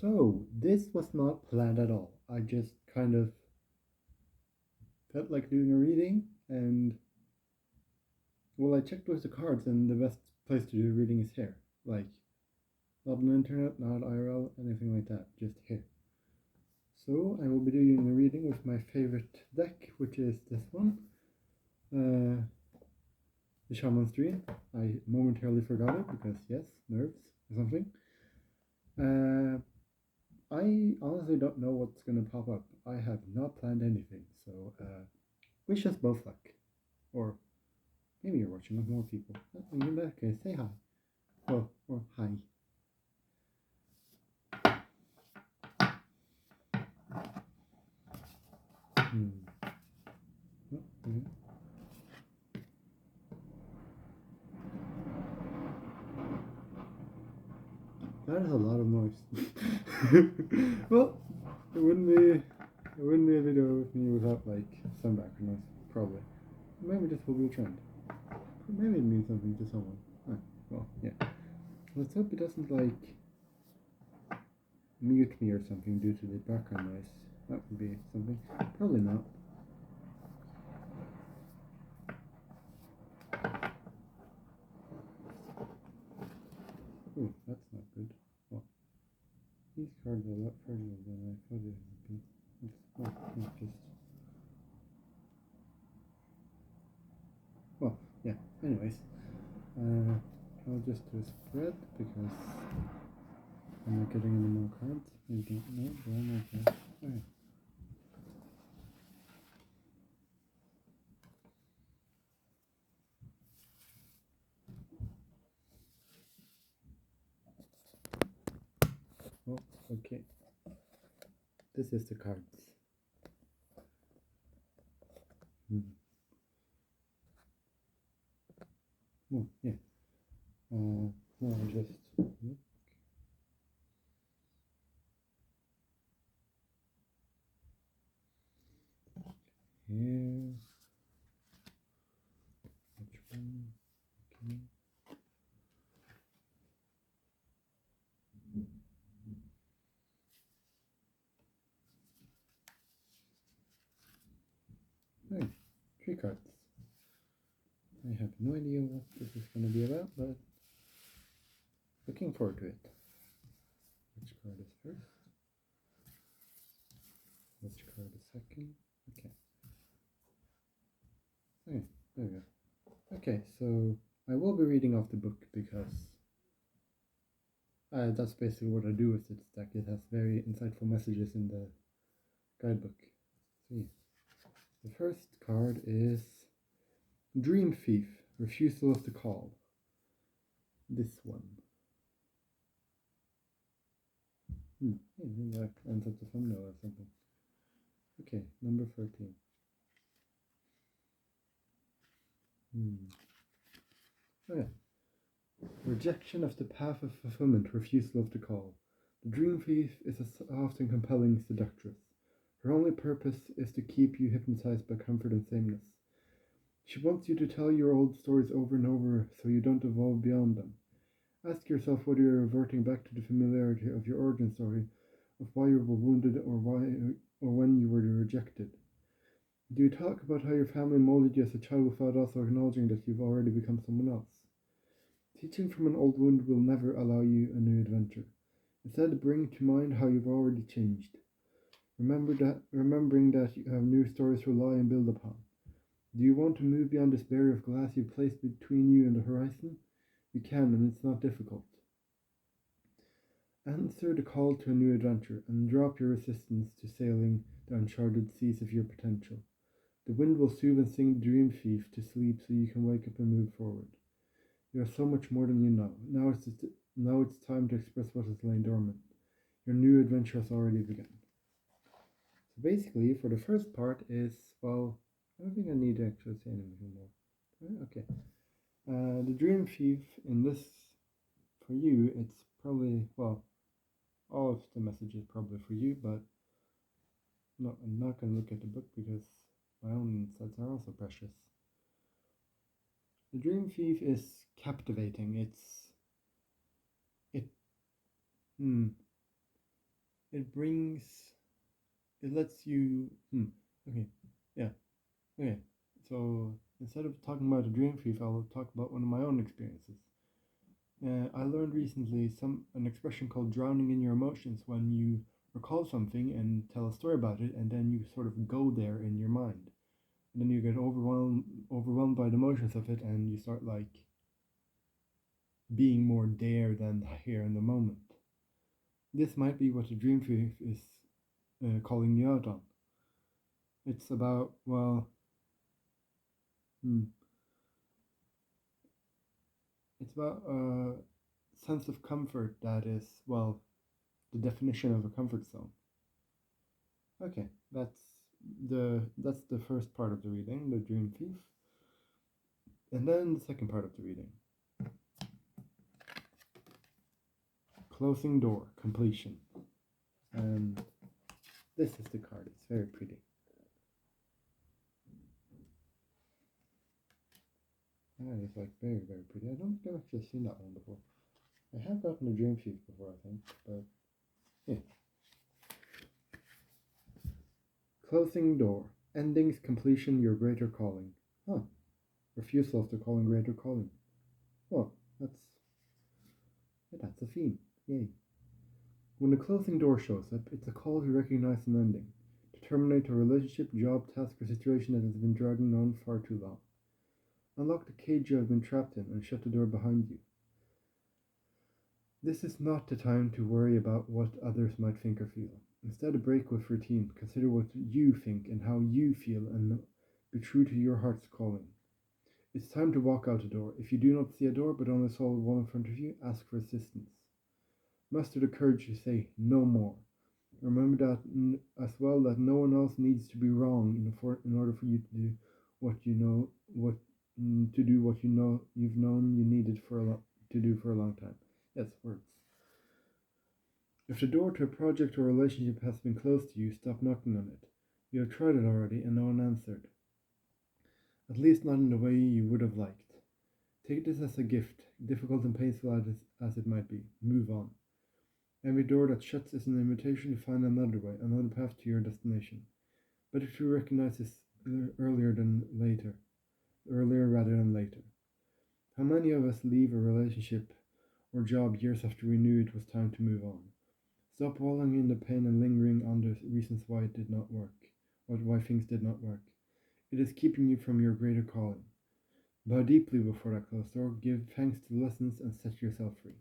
So, this was not planned at all. I just kind of felt like doing a reading, and well, I checked with the cards, and the best place to do a reading is here. Like, not on the internet, not IRL, anything like that, just here. So, I will be doing a reading with my favorite deck, which is this one, the Shaman's Dream. I momentarily forgot it because, yes, nerves or something. I honestly don't know what's gonna pop up. I have not planned anything, so wish us both luck. Or maybe you're watching with more people. In that case, say hi. Oh, or hi. Hmm. Oh, okay. That is a lot of noise. Well, it wouldn't be a video with me without like some background noise, probably. Maybe this will be a trend. Maybe it means something to someone. Well, yeah. Let's hope it doesn't like mute me or something due to the background noise. That would be something. Probably not. Oh, that's not good. Well, these cards are a lot further than I thought they would be. Just. Well, yeah. Anyways, I'll just do a spread because I'm not getting any more cards. I don't know, but I'm okay. Okay. Oh, okay. This is the cards. Oh, yeah. I'll just look here. Which one? Okay. Hey, 3 cards. I have no idea what this is going to be about, but looking forward to it. Which card is first? Which card is second? Okay. Okay, there we go. Okay, so I will be reading off the book because that's basically what I do with this deck. It has very insightful messages in the guidebook. So, yeah. The first card is Dream Thief, Refusal of the Call. This one. Maybe that ends up the thumbnail or something. Okay, number 13. Oh yeah. Rejection of the path of fulfillment, refusal of the call. The dream thief is a often compelling seductress. Her only purpose is to keep you hypnotized by comfort and sameness. She wants you to tell your old stories over and over so you don't evolve beyond them. Ask yourself whether you're reverting back to the familiarity of your origin story, of why you were wounded or when you were rejected. Do you talk about how your family molded you as a child without also acknowledging that you've already become someone else? Teaching from an old wound will never allow you a new adventure. Instead, bring to mind how you've already changed. Remembering that you have new stories to rely and build upon. Do you want to move beyond this barrier of glass you've placed between you and the horizon? You can, and it's not difficult. Answer the call to a new adventure and drop your resistance to sailing the uncharted seas of your potential. The wind will soothe and sing the dream thief to sleep so you can wake up and move forward. You are so much more than you know. Now it's time to express what has lain dormant. Your new adventure has already begun. So basically, for the first part is, well, I don't think I need to actually say anything more. Okay. The dream thief in this, for you, it's probably, well, all of the message is probably for you, but no, I'm not going to look at the book because my own insights are also precious. The Dream Thief is captivating. it brings, it lets you, okay, yeah, okay. So instead of talking about a dream thief, I'll talk about one of my own experiences. I learned recently an expression called drowning in your emotions, when you recall something and tell a story about it, and then you sort of go there in your mind. And then you get overwhelmed by the emotions of it, and you start like being more there than here in the moment. This might be what a dream thief is calling you out on. It's about, well, it's about a sense of comfort that is, well, the definition of a comfort zone. Okay, that's the first part of the reading, the dream thief. And then the second part of the reading. Closing door, completion. And this is the card, it's very pretty. That is like very, very pretty. I don't think I've actually seen that one before. I have gotten a dream thief before, I think, but yeah. Closing door, endings, completion, your greater calling. Huh. Refusal of the calling, greater calling. Well, that's a theme. Yay. When the closing door shows up, it's a call to recognize an ending, to terminate a relationship, job, task, or situation that has been dragging on far too long. Unlock the cage you have been trapped in and shut the door behind you. This is not the time to worry about what others might think or feel. Instead, break with routine. Consider what you think and how you feel, and be true to your heart's calling. It's time to walk out the door. If you do not see a door but only saw one in front of you, ask for assistance. Muster the courage to say no more. Remember that as well, that no one else needs to be wrong in order for you to do what you know you've known you needed to do for a long time. Yes, words. If the door to a project or relationship has been closed to you, stop knocking on it. You have tried it already and no one answered. At least not in the way you would have liked. Take this as a gift, difficult and painful as it might be. Move on. Every door that shuts is an invitation to find another way, another path to your destination. Better to recognize this earlier rather than later. How many of us leave a relationship or job years after we knew it was time to move on? Stop wallowing in the pain and lingering on the reasons why it did not work, or why things did not work. It is keeping you from your greater calling. Bow deeply before that closed door, give thanks to the lessons, and set yourself free.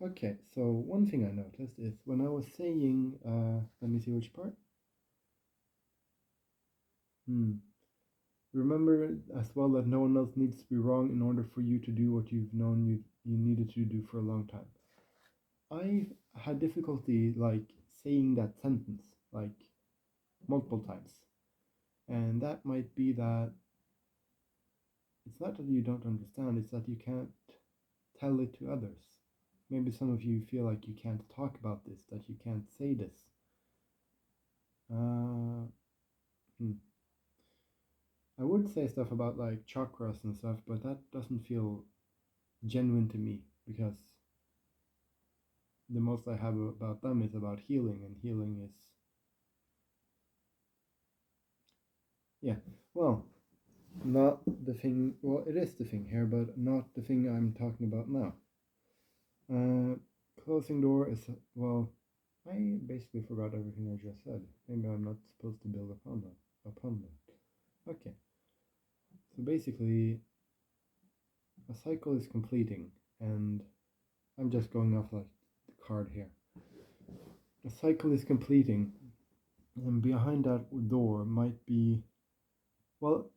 Okay, so one thing I noticed is when I was saying, let me see which part. Remember as well that no one else needs to be wrong in order for you to do what you've known you needed to do for a long time. I had difficulty like saying that sentence like multiple times, and that might be that it's not that you don't understand, it's that you can't tell it to others. Maybe some of you feel like you can't talk about this, that you can't say this. I would say stuff about like chakras and stuff, but that doesn't feel genuine to me, because the most I have about them is about healing, and healing is, yeah, well, not the thing, well, it is the thing here, but not the thing I'm talking about now. Closing door is, well, I basically forgot everything I just said. Maybe I'm not supposed to build upon that. Okay. So basically, a cycle is completing, and I'm just going off like the card here. A cycle is completing, and behind that door might be, well,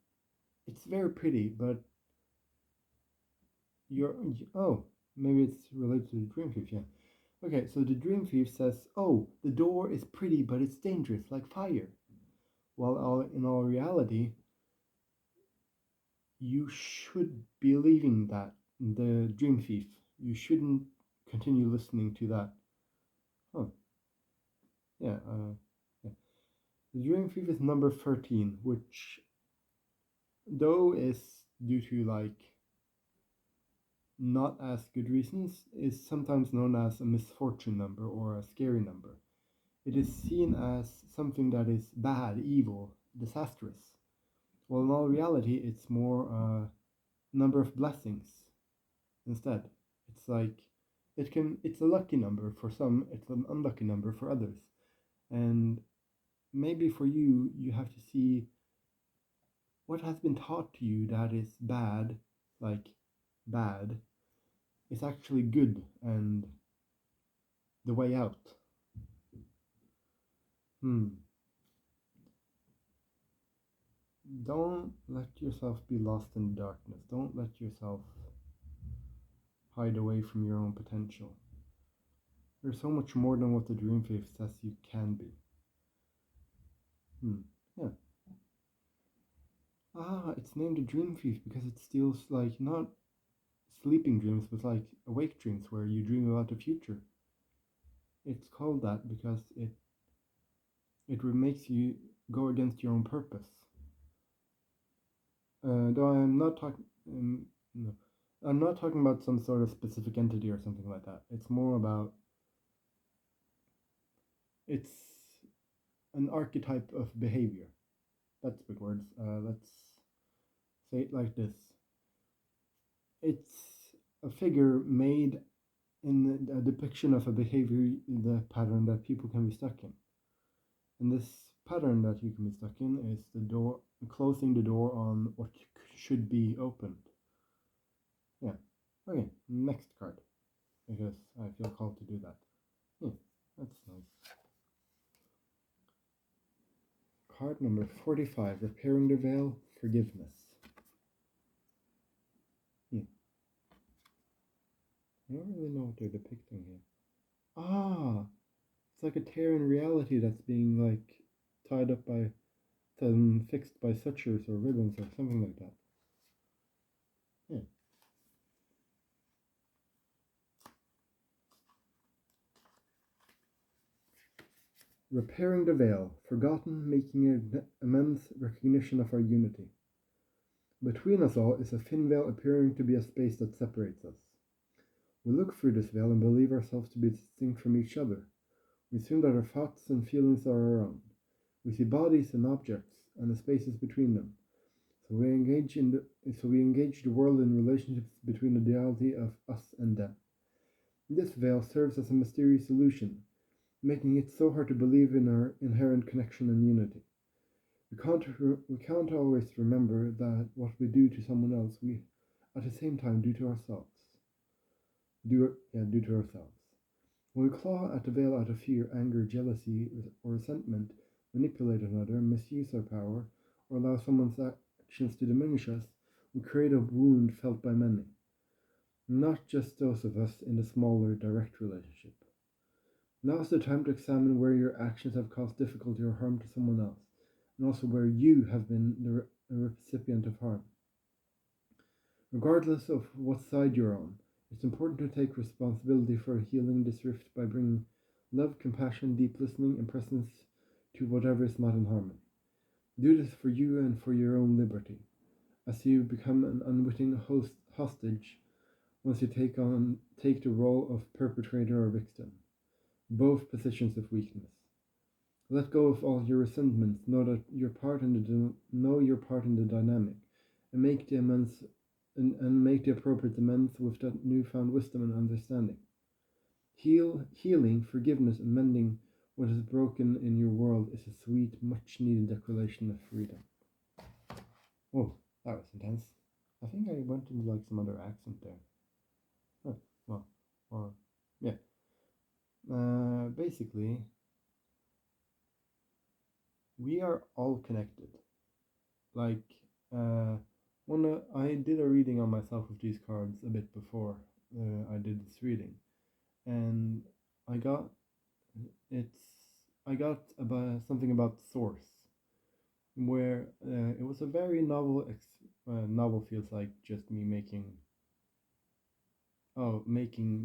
it's very pretty, but maybe it's related to the dream thief, yeah. Okay, so the dream thief says, oh, the door is pretty, but it's dangerous, like fire. Well, in all reality, you should be leaving that, the dream thief. You shouldn't continue listening to that. Yeah, yeah. The dream thief is number 13, which, though, is due to, like, not as good reasons, is sometimes known as a misfortune number or a scary number. It is seen as something that is bad, evil, disastrous. Well, in all reality, it's more a number of blessings instead. It's like it's a lucky number for some, it's an unlucky number for others. And maybe for you, you have to see what has been taught to you that is bad, like bad, is actually good and the way out. Hmm. Don't let yourself be lost in the darkness. Don't let yourself hide away from your own potential. There's so much more than what the dream thief says you can be. Yeah. It's named a dream thief because it steals, like, not sleeping dreams, but like awake dreams where you dream about the future. It's called that because it makes you go against your own purpose. Though no, I'm not talking about some sort of specific entity or something like that. It's more about it's an archetype of behavior. That's big words. Let's say it like this. It's a figure made in a depiction of a behavior, the pattern that people can be stuck in. And this pattern that you can be stuck in is the door, closing the door on what should be opened. Yeah. Okay, next card. Because I feel called to do that. Yeah, that's nice. Card number 45, Repairing the Veil, Forgiveness. I don't really know what they're depicting here. It's like a tear in reality that's being, like, tied up by, fixed by sutures or ribbons or something like that. Yeah. Repairing the veil, forgotten, making amends, recognition of our unity. Between us all is a thin veil appearing to be a space that separates us. We look through this veil and believe ourselves to be distinct from each other. We assume that our thoughts and feelings are our own. We see bodies and objects and the spaces between them. So we engage the world in relationships between the duality of us and them. This veil serves as a mysterious illusion, making it so hard to believe in our inherent connection and unity. We can't always remember that what we do to someone else, we at the same time do to ourselves. Do to ourselves. When we claw at the veil out of fear, anger, jealousy, or resentment, manipulate another, misuse our power, or allow someone's actions to diminish us, we create a wound felt by many. Not just those of us in the smaller, direct relationship. Now is the time to examine where your actions have caused difficulty or harm to someone else, and also where you have been the recipient of harm. Regardless of what side you're on, it's important to take responsibility for healing this rift by bringing love, compassion, deep listening, and presence to whatever is not in harmony. Do this for you and for your own liberty, as you become an unwitting hostage once you take the role of perpetrator or victim, both positions of weakness. Let go of all your resentments. Know your part in the dynamic, and make the amends and make the appropriate amends with that newfound wisdom and understanding. Healing, forgiveness, and mending what is broken in your world is a sweet, much-needed declaration of freedom. Whoa, that was intense. I think I went into like some other accent there. Basically, we are all connected. Like, I did a reading on myself with these cards a bit before I did this reading, and I got about something about source, where it was a very novel. Novel feels like just me making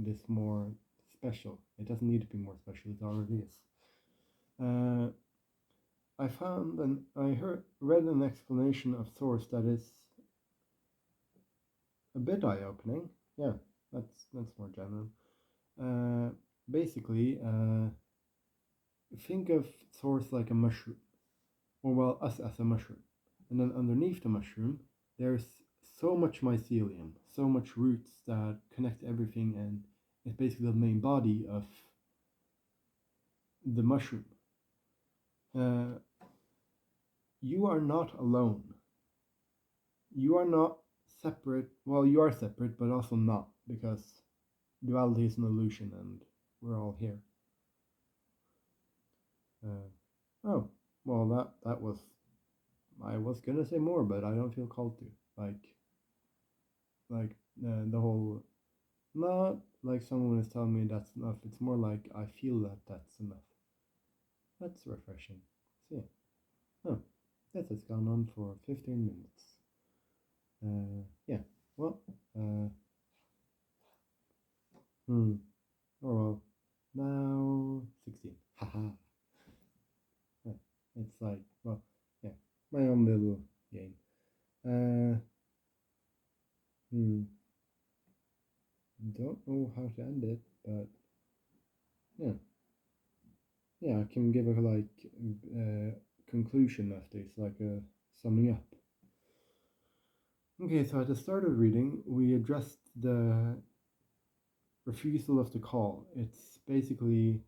this more special. It doesn't need to be more special. It already is. I found and read an explanation of source that is a bit eye-opening. yeah, that's more general. Basically, think of source like a mushroom, or well, us as a mushroom, and then underneath the mushroom, there's so much mycelium, so much roots that connect everything, and it's basically the main body of the mushroom. Uh, you are not alone. You are not separate. Well, you are separate, but also not, because duality is an illusion, and we're all here. Oh, well, that was. I was gonna say more, but I don't feel called to. The whole. Not like someone is telling me that's enough. It's more like I feel that that's enough. That's refreshing. So yeah. Oh, that has gone on for 15 minutes. Yeah. Well. Uh. Hmm. Oh well. Now 16. Haha. Yeah, it's like, well, yeah, my own little game. Uh, hmm, don't know how to end it, but yeah, yeah, I can give a conclusion of this, like a summing up. Okay, so at the start of reading, we addressed the refusal of the call. It's basically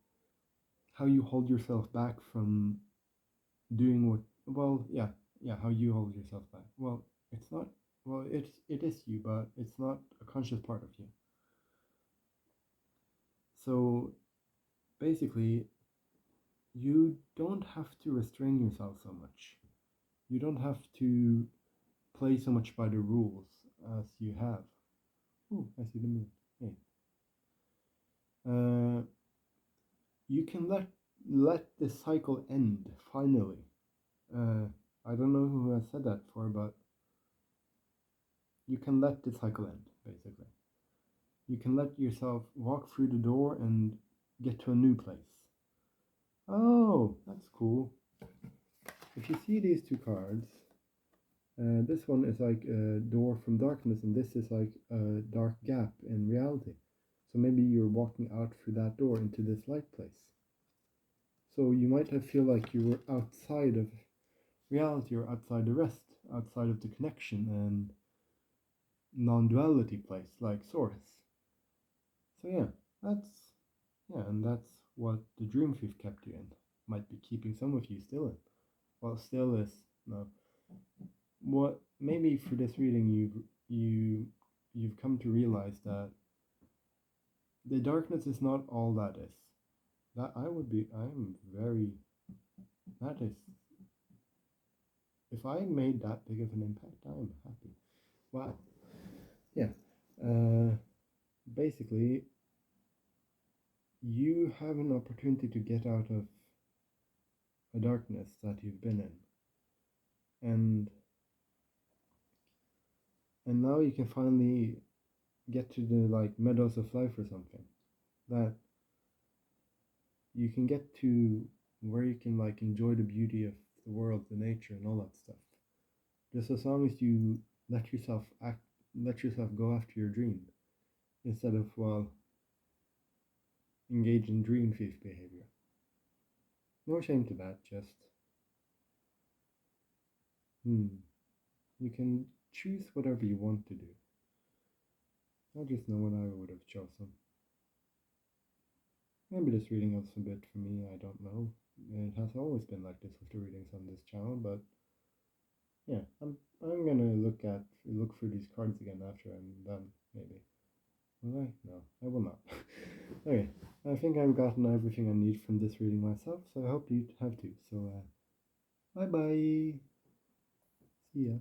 how you hold yourself back from doing what, well, yeah, how you hold yourself back. Well, it's not, well, it is you, but it's not a conscious part of you. So basically, you don't have to restrain yourself so much. You don't have to play so much by the rules as you have. Oh, I see the moon. Hey. You can let the cycle end finally. Uh, I don't know who has said that for, but you can let the cycle end basically. You can let yourself walk through the door and get to a new place. Oh, that's cool. If you see these two cards, this one is like a door from darkness, and this is like a dark gap in reality. So maybe you're walking out through that door into this light place. So you might have feel like you were outside of reality or outside the rest, outside of the connection and non-duality place, like source. So and that's what the dream thief kept you in. Might be keeping some of you still in. Well, still is no. What maybe for this reading you've come to realize that the darkness is not all that is. That I'm very that is if I made that big of an impact, I'm happy. Wow. Yeah. Basically you have an opportunity to get out of a darkness that you've been in. And now you can finally get to the like meadows of life or something. That you can get to where you can like enjoy the beauty of the world, the nature, and all that stuff. Just as long as you let yourself go after your dream, instead of engage in dream thief behavior. No shame to that. Just you can choose whatever you want to do. I just know what I would have chosen. Maybe this reading was a bit for me. I don't know. It has always been like this with the readings on this channel, but yeah, I'm gonna look through these cards again after I'm done, maybe. Will I? No, I will not. Okay, I think I've gotten everything I need from this reading myself, so I hope you have too. So, bye bye. See ya.